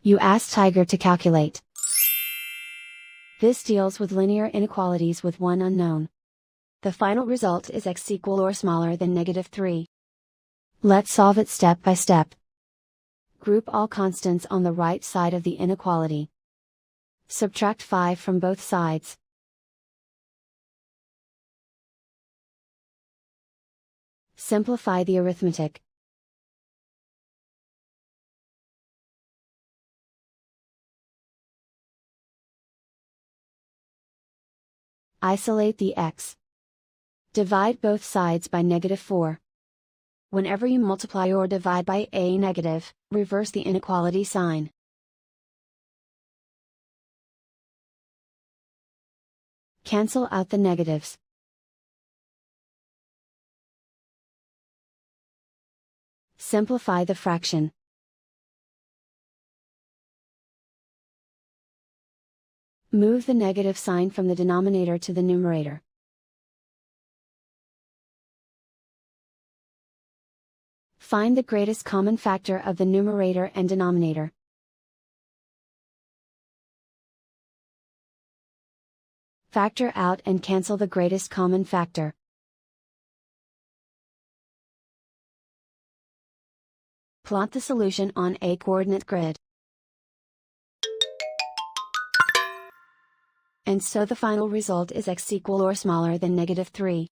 You ask Tiger to calculate. This deals with linear inequalities with one unknown. The final result is x equal or smaller than -3. Let's solve it step by step. Group all constants on the right side of the inequality. Subtract 5 from both sides. Simplify the arithmetic. Isolate the x. Divide both sides by -4. Whenever you multiply or divide by a negative, reverse the inequality sign. Cancel out the negatives. Simplify the fraction. Move the negative sign from the denominator to the numerator. Find the greatest common factor of the numerator and denominator. Factor out and cancel the greatest common factor. Plot the solution on a coordinate grid. And so the final result is x equal or smaller than -3.